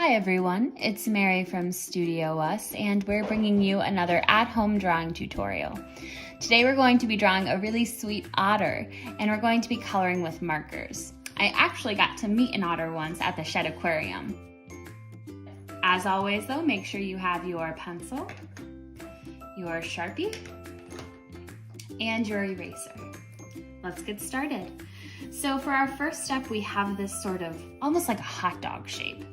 Hi everyone, it's Mary from StudioUs and we're bringing you another at-home drawing tutorial. Today we're going to be drawing a really sweet otter and we're going to be coloring with markers. I actually got to meet an otter once at the Shed Aquarium. As always though, make sure you have your pencil, your Sharpie, and your eraser. Let's get started. So for our first step, we have this sort of almost like a hot dog shape.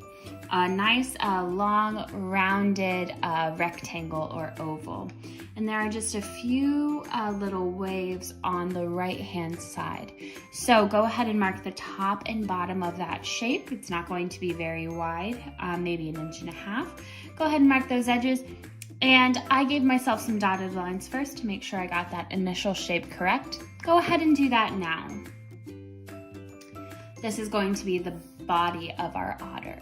A nice long rounded rectangle or oval. And there are just a few little waves on the right hand side. So go ahead and mark the top and bottom of that shape. It's not going to be very wide, maybe 1.5 inches. Go ahead and mark those edges. And I gave myself some dotted lines first to make sure I got that initial shape correct. Go ahead and do that now. This is going to be the body of our otter.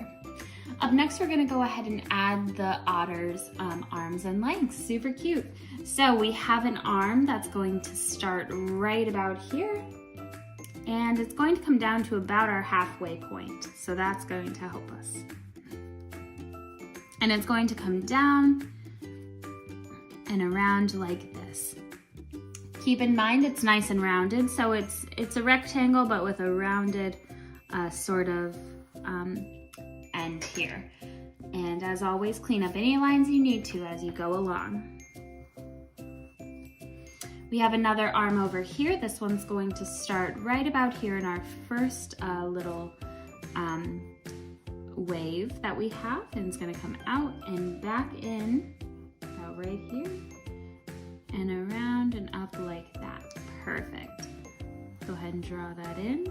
Up next, we're gonna go ahead and add the otter's arms and legs. Super cute. So we have an arm that's going to start right about here, and it's going to come down to about our halfway point. So that's going to help us. And it's going to come down and around like this. Keep in mind it's nice and rounded, so it's a rectangle but with a rounded sort of end here. And as always, clean up any lines you need to as you go along. We have another arm over here. This one's going to start right about here in our first little wave that we have, and it's going to come out and back in about right here and around and up like that. Perfect. Go ahead and draw that in.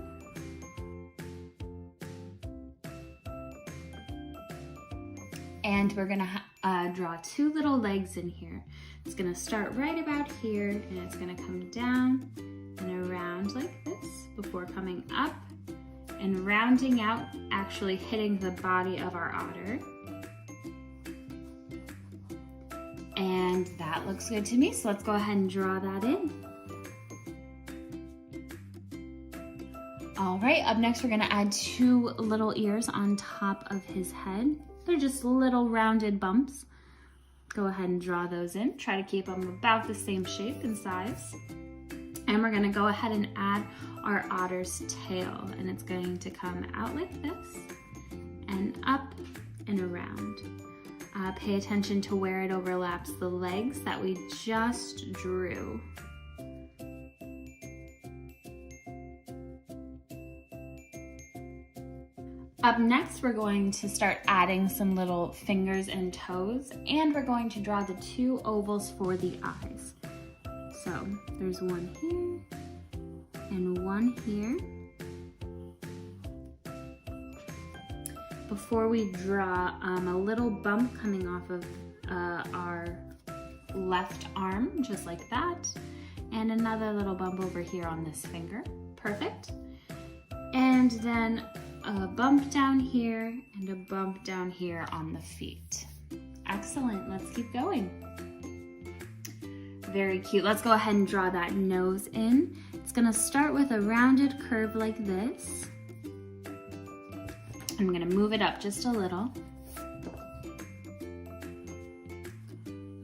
And we're gonna draw two little legs in here. It's gonna start right about here and it's gonna come down and around like this before coming up and rounding out, actually hitting the body of our otter. And that looks good to me, so let's go ahead and draw that in. All right, up next we're gonna add two little ears on top of his head. They're just little rounded bumps. Go ahead and draw those in. Try to keep them about the same shape and size. And we're gonna go ahead and add our otter's tail, and it's going to come out like this and up and around. Pay attention to where it overlaps the legs that we just drew. Up next, we're going to start adding some little fingers and toes, and we're going to draw the two ovals for the eyes. So there's one here and one here. Before we draw a little bump coming off of our left arm, just like that, and another little bump over here on this finger. Perfect. And then a bump down here and a bump down here on the feet. Excellent, let's keep going. Very cute. Let's go ahead and draw that nose in. It's gonna start with a rounded curve like this. I'm gonna move it up just a little.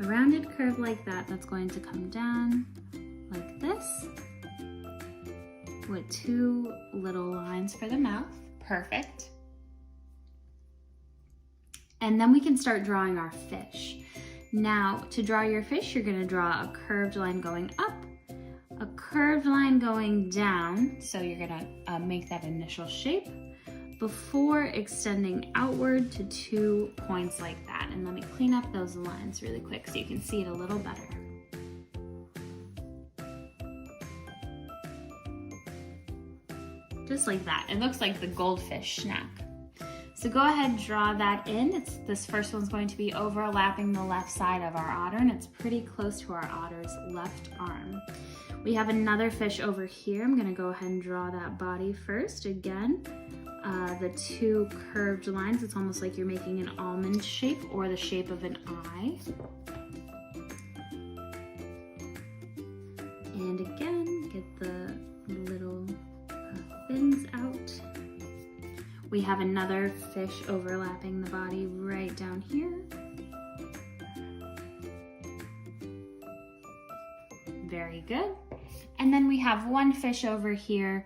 A rounded curve like that, that's going to come down like this with two little lines for the mouth. Perfect. And then we can start drawing our fish. Now, to draw your fish, you're gonna draw a curved line going up, a curved line going down, so you're gonna make that initial shape before extending outward to 2 points like that. And let me clean up those lines really quick so you can see it a little better. Just like that. It looks like the goldfish snack. So go ahead and draw that in. This first one's going to be overlapping the left side of our otter, and it's pretty close to our otter's left arm. We have another fish over here. I'm gonna go ahead and draw that body first. Again, the two curved lines. It's almost like you're making an almond shape or the shape of an eye. And again, get the little fins out. We We have another fish overlapping the body right down here. Very good. And then we have one fish over here.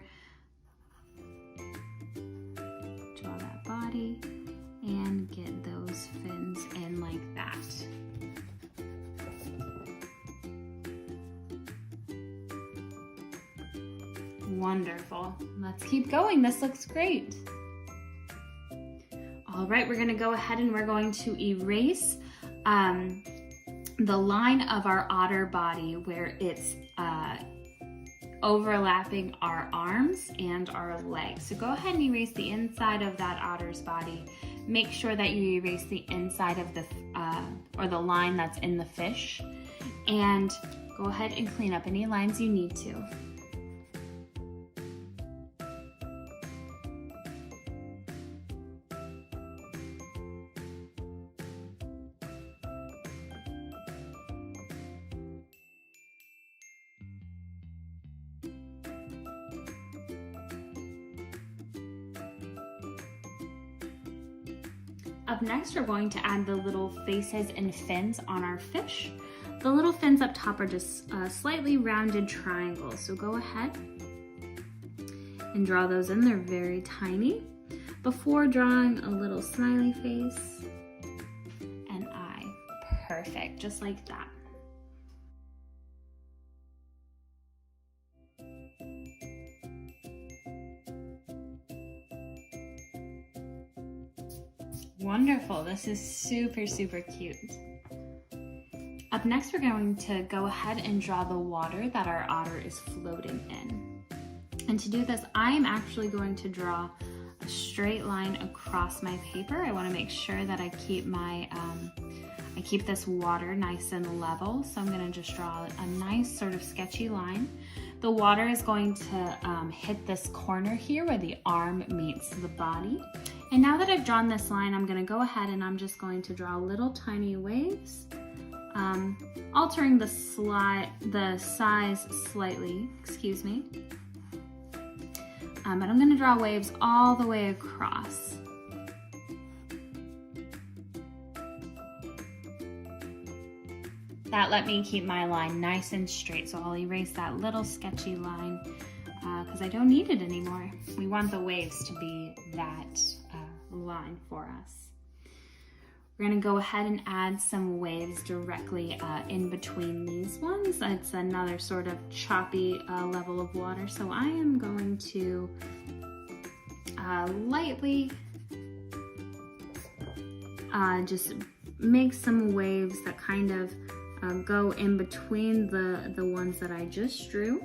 Draw that body and get those fins in like that. Wonderful. Let's keep going. This looks great. All right, we're gonna go ahead and we're going to erase the line of our otter body where it's overlapping our arms and our legs. So go ahead and erase the inside of that otter's body. Make sure that you erase the inside of the, or the line that's in the fish. And go ahead and clean up any lines you need to. Up next, we're going to add the little faces and fins on our fish. The little fins up top are just slightly rounded triangles, so go ahead and draw those in. They're very tiny. Before drawing a little smiley face and eye. Perfect, just like that. Wonderful, this is super, super cute. Up next, we're going to go ahead and draw the water that our otter is floating in. And to do this, I am actually going to draw a straight line across my paper. I want to make sure that I keep my, I keep this water nice and level. So I'm going to just draw a nice sort of sketchy line. The water is going to hit this corner here where the arm meets the body. And now that I've drawn this line, I'm going to go ahead and I'm just going to draw little tiny waves, altering the size slightly, excuse me. But I'm going to draw waves all the way across. That let me keep my line nice and straight, so I'll erase that little sketchy line because I don't need it anymore. We want the waves to be that line for us. We're going to go ahead and add some waves directly in between these ones. It's another sort of choppy level of water, so I am going to lightly just make some waves that kind of go in between the ones that I just drew,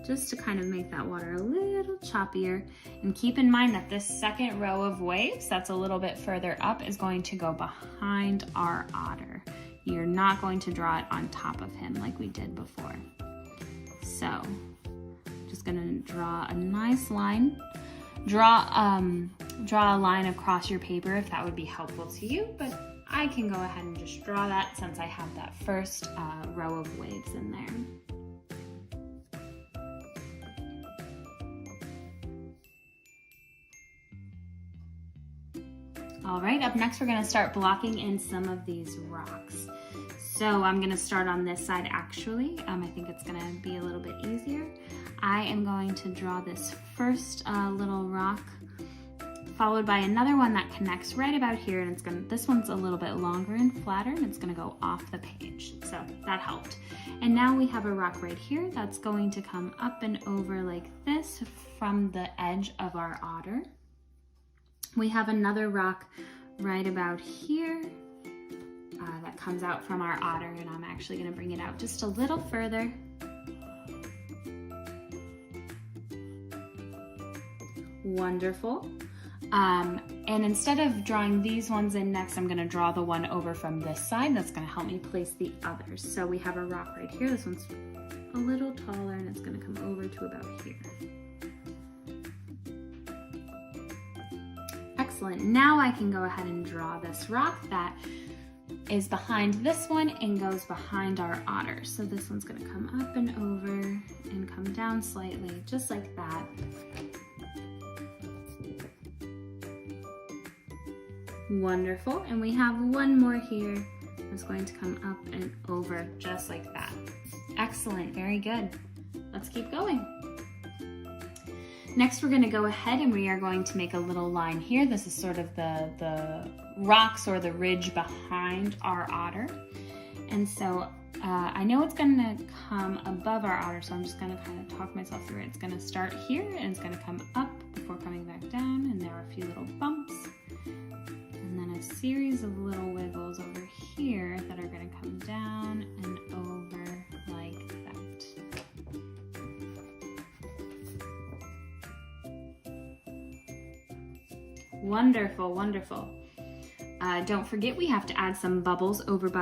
just to kind of make that water a little choppier. And keep in mind that this second row of waves that's a little bit further up is going to go behind our otter. You're not going to draw it on top of him like we did before. So just gonna draw a nice line. Draw a line across your paper if that would be helpful to you, but I can go ahead and just draw that since I have that first row of waves in there. All right, up next we're gonna start blocking in some of these rocks. So I'm gonna start on this side actually. I think it's gonna be a little bit easier. I am going to draw this first little rock, followed by another one that connects right about here, and this one's a little bit longer and flatter, and it's gonna go off the page. So that helped. And now we have a rock right here that's going to come up and over like this from the edge of our otter. We have another rock right about here that comes out from our otter, and I'm actually gonna bring it out just a little further. Wonderful. And instead of drawing these ones in next, I'm gonna draw the one over from this side. That's gonna help me place the others. So we have a rock right here. This one's a little taller, and it's gonna come over to about here. Excellent. Now I can go ahead and draw this rock that is behind this one and goes behind our otter. So this one's gonna come up and over and come down slightly, just like that. Wonderful. And we have one more here that's going to come up and over just like that. Excellent, very good. Let's keep going. Next, we're going to go ahead and we are going to make a little line here. This is sort of the rocks or the ridge behind our otter. And so I know it's going to come above our otter, so I'm just going to kind of talk myself through it. It's going to start here and it's going to come up before coming back down, and there are a few little bumps. And then a series of little wiggles over here that are going to come down and over like that. Wonderful, wonderful. Don't forget we have to add some bubbles over by